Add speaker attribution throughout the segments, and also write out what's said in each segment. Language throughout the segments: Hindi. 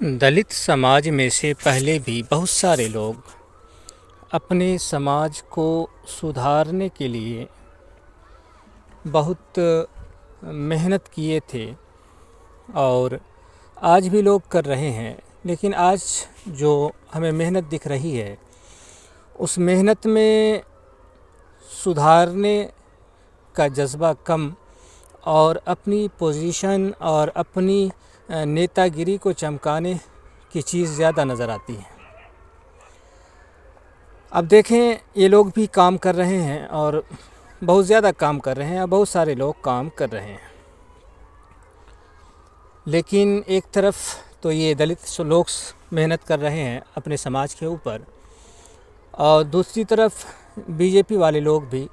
Speaker 1: दलित समाज में से पहले भी बहुत सारे लोग अपने समाज को सुधारने के लिए बहुत मेहनत किए थे और आज भी लोग कर रहे हैं। लेकिन आज जो हमें मेहनत दिख रही है उस मेहनत में सुधारने का जज़्बा कम और अपनी पोजीशन और अपनी नेतागिरी को चमकाने की चीज़ ज़्यादा नज़र आती है। अब देखें, ये लोग भी काम कर रहे हैं और बहुत ज़्यादा काम कर रहे हैं, बहुत सारे लोग काम कर रहे हैं। लेकिन एक तरफ तो ये दलित लोग मेहनत कर रहे हैं अपने समाज के ऊपर, और दूसरी तरफ बीजेपी वाले लोग भी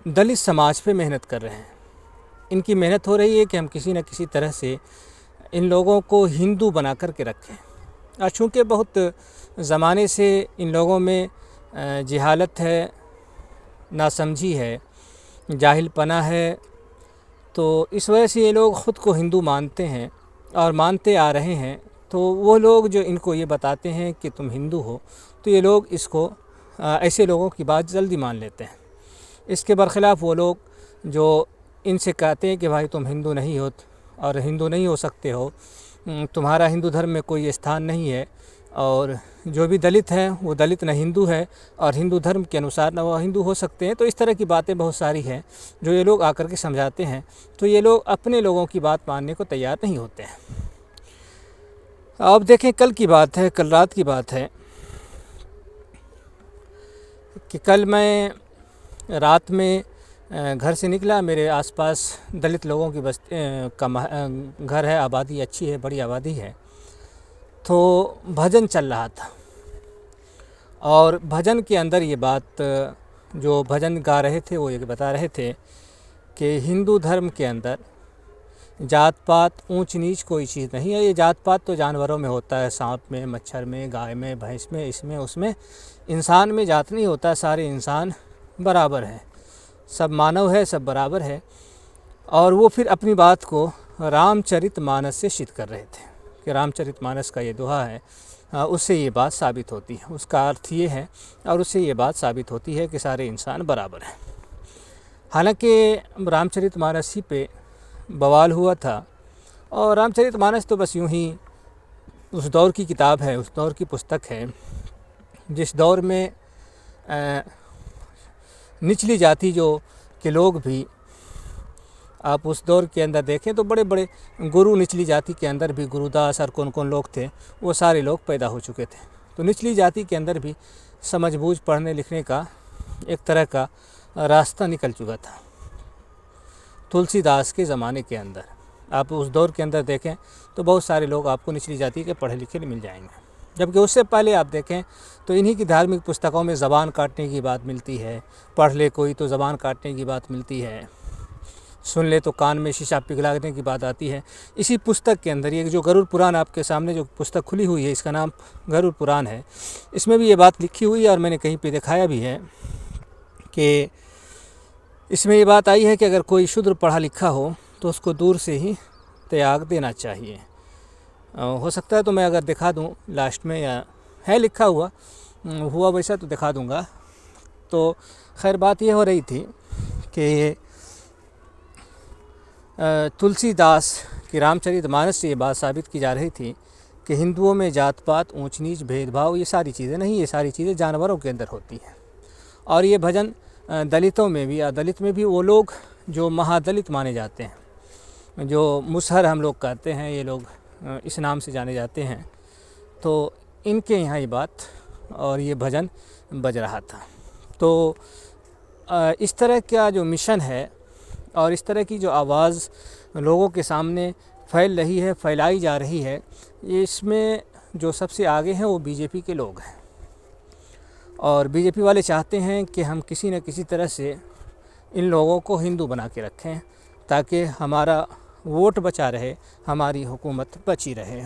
Speaker 1: दलित समाज पे मेहनत कर रहे हैं। इनकी मेहनत हो रही है कि हम किसी न किसी तरह से इन लोगों को हिंदू बना कर के रखें। और चूँकि बहुत ज़माने से इन लोगों में जहालत है, नासमझी है, जाहिलपना है, तो इस वजह से ये लोग ख़ुद को हिंदू मानते हैं और मानते आ रहे हैं। तो वो लोग जो इनको ये बताते हैं कि तुम हिंदू हो, तो ये लोग इसको ऐसे लोगों की बात जल्दी मान लेते हैं। इसके बरख़िलाफ़ वो लोग जो इनसे कहते हैं कि भाई तुम हिंदू नहीं हो और हिंदू नहीं हो सकते हो, तुम्हारा हिंदू धर्म में कोई स्थान नहीं है, और जो भी दलित हैं वो दलित न हिंदू है और हिंदू धर्म के अनुसार न वो हिंदू हो सकते हैं। तो इस तरह की बातें बहुत सारी हैं जो ये लोग आकर के समझाते हैं। तो ये लोग अपने लोगों की बात मानने को तैयार नहीं होते हैं। अब देखें, कल की बात है, कल रात की बात है कि कल मैं रात में घर से निकला। मेरे आसपास दलित लोगों की घर है, आबादी अच्छी है, बड़ी आबादी है। तो भजन चल रहा था और भजन के अंदर ये बात जो भजन गा रहे थे वो ये बता रहे थे कि हिंदू धर्म के अंदर जात पात, ऊंच नीच कोई चीज़ नहीं है। ये जात पात तो जानवरों में होता है, सांप में, मच्छर में, गाय में, भैंस में, इसमें उसमें। इंसान में जात नहीं होता, सारे इंसान बराबर हैं, सब मानव है, सब बराबर है। और वो फिर अपनी बात को रामचरितमानस से सिद्ध कर रहे थे कि रामचरितमानस का ये दोहा है, उससे ये बात साबित होती है, उसका अर्थ ये है और उससे ये बात साबित होती है कि सारे इंसान बराबर हैं। हालांकि रामचरितमानस ही पे बवाल हुआ था, और रामचरितमानस तो बस यूं ही उस दौर की किताब है, उस दौर की पुस्तक है जिस दौर में निचली जाति जो के लोग भी, आप उस दौर के अंदर देखें तो बड़े बड़े गुरु निचली जाति के अंदर भी, गुरुदास और कौन कौन लोग थे, वो सारे लोग पैदा हो चुके थे। तो निचली जाति के अंदर भी समझबूझ पढ़ने लिखने का एक तरह का रास्ता निकल चुका था। तुलसीदास के ज़माने के अंदर आप उस दौर के अंदर देखें तो बहुत सारे लोग आपको निचली जाति के पढ़े लिखे मिल जाएंगे। जबकि उससे पहले आप देखें तो इन्हीं की धार्मिक पुस्तकों में ज़बान काटने की बात मिलती है। पढ़ ले कोई तो ज़बान काटने की बात मिलती है, सुन ले तो कान में शीशा पिघलाने की बात आती है। इसी पुस्तक के अंदर ये जो गरुड़ पुराण आपके सामने जो पुस्तक खुली हुई है, इसका नाम गरुड़ पुराण है, इसमें भी ये बात लिखी हुई है और मैंने कहीं पे दिखाया भी है कि इसमें ये बात आई है कि अगर कोई शूद्र पढ़ा लिखा हो तो उसको दूर से ही त्याग देना चाहिए। हो सकता है तो मैं अगर दिखा दूं लास्ट में, या है लिखा हुआ वैसा तो दिखा दूंगा। तो खैर बात ये हो रही थी कि तुलसीदास की रामचरितमानस से ये बात साबित की जा रही थी कि हिंदुओं में जात पात, ऊंच नीच, भेदभाव, ये सारी चीज़ें नहीं, ये सारी चीज़ें जानवरों के अंदर होती हैं। और ये भजन दलितों में भी, या दलित में भी वो लोग जो महादलित माने जाते हैं, जो मुसहर हम लोग कहते हैं, ये लोग इस नाम से जाने जाते हैं, तो इनके यहाँ ये बात और ये भजन बज रहा था। तो इस तरह का जो मिशन है और इस तरह की जो आवाज़ लोगों के सामने फैल रही है, फैलाई जा रही है, इसमें जो सबसे आगे हैं वो बीजेपी के लोग हैं। और बीजेपी वाले चाहते हैं कि हम किसी न किसी तरह से इन लोगों को हिंदू बना के रखें ताकि हमारा वोट बचा रहे, हमारी हुकूमत बची रहे।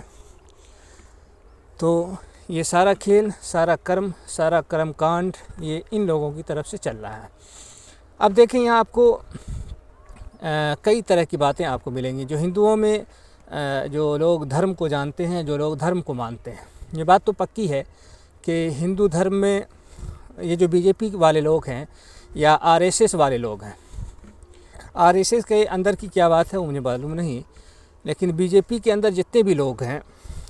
Speaker 1: तो ये सारा खेल, सारा कर्मकांड ये इन लोगों की तरफ से चल रहा है। अब देखें, यहाँ आपको कई तरह की बातें आपको मिलेंगी। जो हिंदुओं में जो लोग धर्म को जानते हैं, जो लोग धर्म को मानते हैं। ये बात तो पक्की है कि हिंदू धर्म में ये जो बीजेपी वाले लोग हैं या आरएसएस वाले लोग हैं, आरएसएस के अंदर की क्या बात है वो मुझे मालूम नहीं, लेकिन बीजेपी के अंदर जितने भी लोग हैं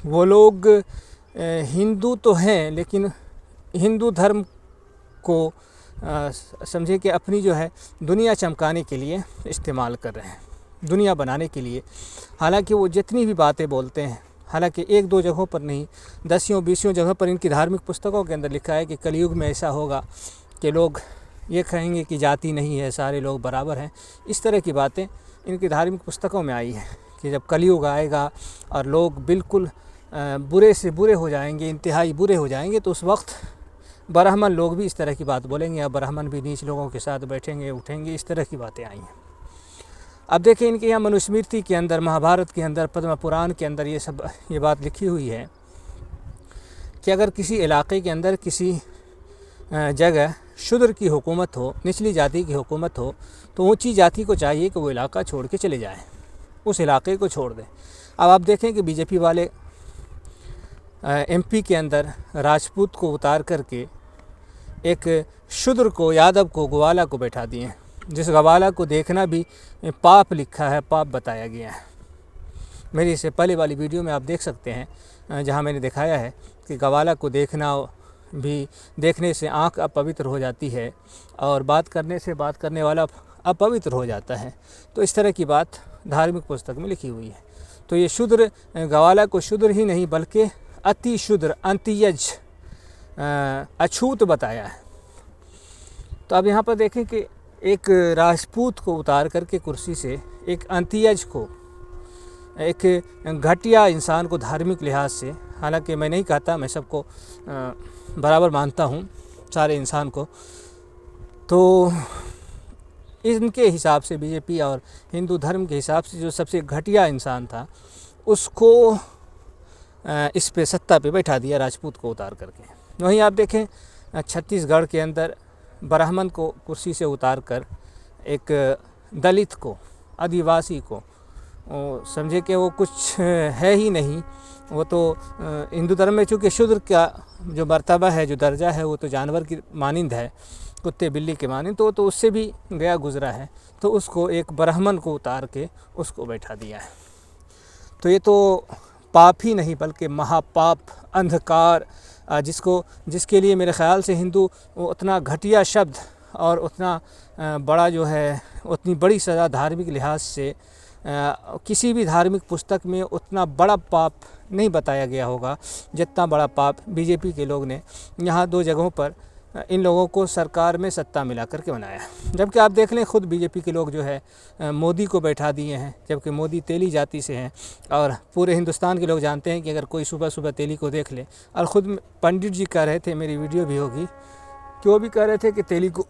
Speaker 1: वो लोग हिंदू तो हैं, लेकिन हिंदू धर्म को समझे कि अपनी जो है दुनिया चमकाने के लिए इस्तेमाल कर रहे हैं, दुनिया बनाने के लिए। हालांकि वो जितनी भी बातें बोलते हैं, हालांकि एक दो जगहों पर नहीं, 10-20 जगह पर इनकी धार्मिक पुस्तकों के अंदर लिखा है कि कलयुग में ऐसा होगा कि लोग ये कहेंगे कि जाति नहीं है, सारे लोग बराबर हैं। इस तरह की बातें इनकी धार्मिक पुस्तकों में आई है कि जब कलयुग आएगा और लोग बिल्कुल बुरे से बुरे हो जाएंगे, इंतहाई बुरे हो जाएंगे, तो उस वक्त ब्राह्मण लोग भी इस तरह की बात बोलेंगे, या ब्राह्मण भी नीच लोगों के साथ बैठेंगे उठेंगे, इस तरह की बातें आई हैं। अब देखिए इनके यहाँ मनुस्मृति के अंदर, महाभारत के अंदर, पद्म पुराण के अंदर ये बात लिखी हुई है कि अगर किसी इलाके के अंदर किसी जगह शूद्र की हुकूमत हो, निचली जाति की हुकूमत हो, तो ऊंची जाति को चाहिए कि वो इलाका छोड़ के चले जाएं, उस इलाके को छोड़ दें। अब आप देखें कि बीजेपी वाले एमपी के अंदर राजपूत को उतार करके एक शूद्र को, यादव को, ग्वाला को बैठा दिए हैं, जिस ग्वाला को देखना भी पाप लिखा है, पाप बताया गया है। मेरी इससे पहले वाली वीडियो में आप देख सकते हैं जहां मैंने दिखाया है कि ग्वाला को देखना भी, देखने से आँख अपवित्र हो जाती है और बात करने से बात करने वाला अपवित्र हो जाता है। तो इस तरह की बात धार्मिक पुस्तक में लिखी हुई है। तो ये शूद्र, ग्वाला को शूद्र ही नहीं बल्कि अति शूद्र, अंत्यज, अछूत बताया है। तो अब यहाँ पर देखें कि एक राजपूत को उतार करके कुर्सी से एक अंत्यज को, एक घटिया इंसान को धार्मिक लिहाज से, हालांकि मैं नहीं कहता, मैं सबको बराबर मानता हूँ, सारे इंसान को, तो इनके हिसाब से बीजेपी और हिंदू धर्म के हिसाब से जो सबसे घटिया इंसान था उसको इस पे सत्ता पे बैठा दिया, राजपूत को उतार करके। वहीं आप देखें छत्तीसगढ़ के अंदर ब्राह्मण को कुर्सी से उतार कर एक दलित को, आदिवासी को, समझे कि वो कुछ है ही नहीं, वो तो हिंदू धर्म में चूँकि शूद्र का जो मर्तबा है, जो दर्जा है, वो तो जानवर की मानिंद है, कुत्ते बिल्ली के मानिंद, तो उससे भी गया गुजरा है। तो उसको एक ब्राह्मण को उतार के उसको बैठा दिया है। तो ये तो पाप ही नहीं बल्कि महापाप, अंधकार, जिसके लिए मेरे ख़्याल से हिंदू उतना घटिया शब्द और उतना बड़ा जो है, उतनी बड़ी सज़ा धार्मिक लिहाज से किसी भी धार्मिक पुस्तक में उतना बड़ा पाप नहीं बताया गया होगा जितना बड़ा पाप बीजेपी के लोग ने यहाँ 2 जगहों पर इन लोगों को सरकार में सत्ता मिला करके बनाया। जबकि आप देख लें, खुद बीजेपी के लोग जो है मोदी को बैठा दिए हैं, जबकि मोदी तेली जाति से हैं और पूरे हिंदुस्तान के लोग जानते हैं कि अगर कोई सुबह सुबह तेली को देख ले, और ख़ुद पंडित जी कह रहे थे, मेरी वीडियो भी होगी, कि वो भी कह रहे थे कि तेली को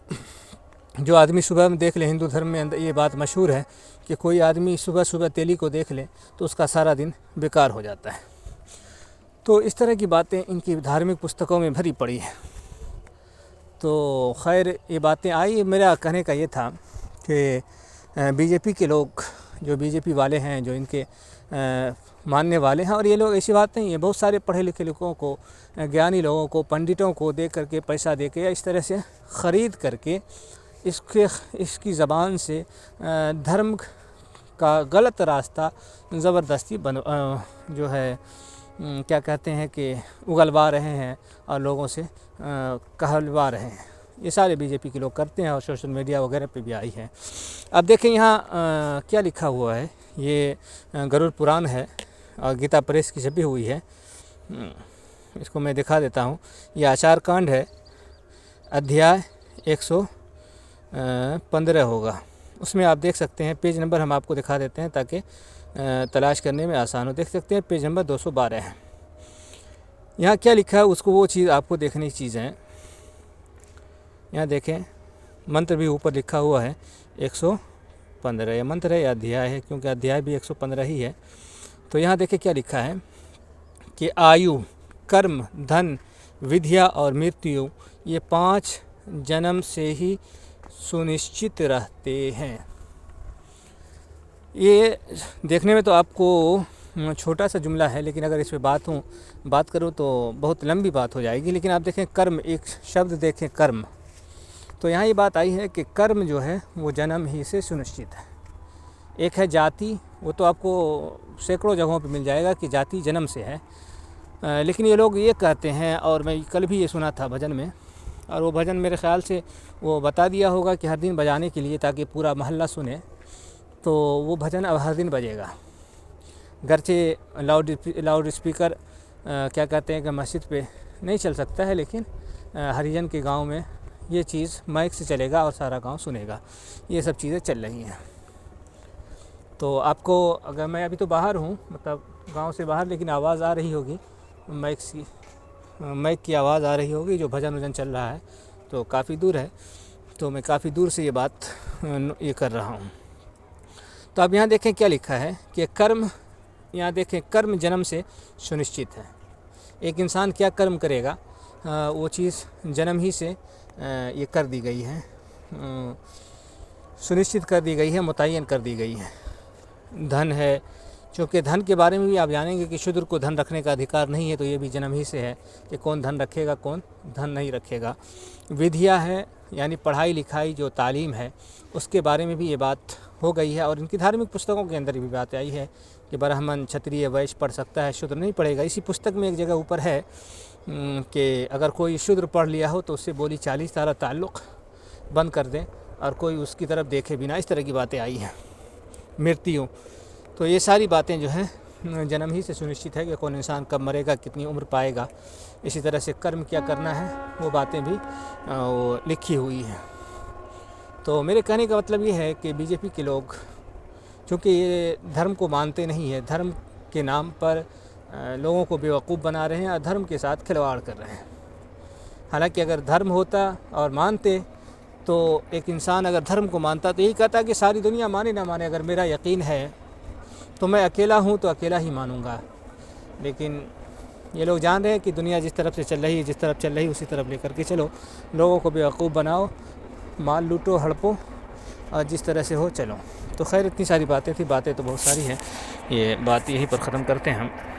Speaker 1: जो आदमी सुबह में देख ले, हिंदू धर्म में अंदर ये बात मशहूर है कि कोई आदमी सुबह सुबह तेली को देख ले तो उसका सारा दिन बेकार हो जाता है। तो इस तरह की बातें इनकी धार्मिक पुस्तकों में भरी पड़ी है। तो खैर ये बातें आई। मेरा कहने का ये था कि बीजेपी के लोग, जो बीजेपी वाले हैं, जो इनके मानने वाले हैं, और ये लोग, ऐसी बात नहीं है, बहुत सारे पढ़े लिखे लोगों को, ज्ञानी लोगों को, पंडितों को दे करके, पैसा दे के या इस तरह से ख़रीद करके इसकी ज़बान से धर्म का गलत रास्ता ज़बरदस्ती जो है क्या कहते हैं कि उगलवा रहे हैं और लोगों से कहलवा रहे हैं। ये सारे बीजेपी के लोग करते हैं और सोशल मीडिया वगैरह पे भी आई है। अब देखें यहाँ क्या लिखा हुआ है, ये गरुड़ पुराण है और गीता प्रेस की छपी हुई है। इसको मैं दिखा देता हूँ। ये आचार कांड है, अध्याय 115 होगा, उसमें आप देख सकते हैं। पेज नंबर हम आपको दिखा देते हैं ताकि तलाश करने में आसान हो। देख सकते हैं पेज नंबर 212 है। यहाँ क्या लिखा है उसको, वो चीज़ आपको देखने की चीज़ है। यहाँ देखें, मंत्र भी ऊपर लिखा हुआ है 115। ये मंत्र है या अध्याय है, क्योंकि अध्याय भी 115 ही है। तो यहाँ देखें क्या लिखा है कि आयु, कर्म, धन, विद्या और मृत्यु ये 5 जन्म से ही सुनिश्चित रहते हैं। ये देखने में तो आपको छोटा सा जुमला है, लेकिन अगर इस पे बात करूँ तो बहुत लंबी बात हो जाएगी। लेकिन आप देखें कर्म, एक शब्द देखें कर्म, तो यहाँ ये बात आई है कि कर्म जो है वो जन्म ही से सुनिश्चित है। एक है जाति, वो तो आपको सैकड़ों जगहों पे मिल जाएगा कि जाति जन्म से है, लेकिन ये लोग ये कहते हैं, और मैं कल भी ये सुना था भजन में, और वो भजन मेरे ख़्याल से वो बता दिया होगा कि हर दिन बजाने के लिए, ताकि पूरा मोहल्ला सुने, तो वो भजन अब हर दिन बजेगा। गरचे लाउड स्पीकर क्या कहते हैं कि मस्जिद पे नहीं चल सकता है, लेकिन हरिजन के गांव में ये चीज़ माइक से चलेगा और सारा गांव सुनेगा। ये सब चीज़ें चल रही हैं। तो आपको, अगर मैं अभी तो बाहर हूँ, मतलब गांव से बाहर, लेकिन आवाज़ आ रही होगी माइक की आवाज़ आ रही होगी, जो भजन वजन चल रहा है, तो काफ़ी दूर है, तो मैं काफ़ी दूर से ये बात ये कर रहा हूँ। तो अब यहाँ देखें क्या लिखा है कि कर्म, यहाँ देखें कर्म जन्म से सुनिश्चित है। एक इंसान क्या कर्म करेगा, वो चीज़ जन्म ही से ये कर दी गई है, सुनिश्चित कर दी गई है, मुतय्यन कर दी गई है। धन है, चूँकि धन के बारे में भी आप जानेंगे कि शूद्र को धन रखने का अधिकार नहीं है, तो ये भी जन्म ही से है कि कौन धन रखेगा, कौन धन नहीं रखेगा। विद्या है, यानी पढ़ाई लिखाई जो तालीम है, उसके बारे में भी ये बात हो गई है, और इनकी धार्मिक पुस्तकों के अंदर भी बात आई है कि ब्राह्मण, क्षत्रिय, वैश्य पढ़ सकता है, शूद्र नहीं पढ़ेगा। इसी पुस्तक में एक जगह ऊपर है कि अगर कोई शूद्र पढ़ लिया हो तो उससे बोली 40 तारा ताल्लुक़ बंद कर दें और कोई उसकी तरफ देखे बिना, इस तरह की बातें आई हैं। मृत्यु, तो ये सारी बातें जो हैं जन्म ही से सुनिश्चित है कि कौन इंसान कब मरेगा, कितनी उम्र पाएगा। इसी तरह से कर्म क्या करना है, वो बातें भी वो लिखी हुई हैं। तो मेरे कहने का मतलब ये है कि बीजेपी के लोग, चूँकि ये धर्म को मानते नहीं है, धर्म के नाम पर लोगों को बेवकूफ़ बना रहे हैं और धर्म के साथ खिलवाड़ कर रहे हैं। हालांकि अगर धर्म होता और मानते, तो एक इंसान अगर धर्म को मानता तो यही कहता कि सारी दुनिया माने ना माने, अगर मेरा यकीन है तो मैं अकेला हूँ तो अकेला ही मानूंगा। लेकिन ये लोग जान रहे हैं कि दुनिया जिस तरफ से चल रही है, जिस तरफ चल रही है उसी तरफ लेकर के चलो, लोगों को बेवकूफ़ बनाओ, माल लूटो, हड़पो, और जिस तरह से हो चलो। तो खैर, इतनी सारी बातें थी, बातें तो बहुत सारी हैं, ये बात यहीं पर ख़त्म करते हैं हम।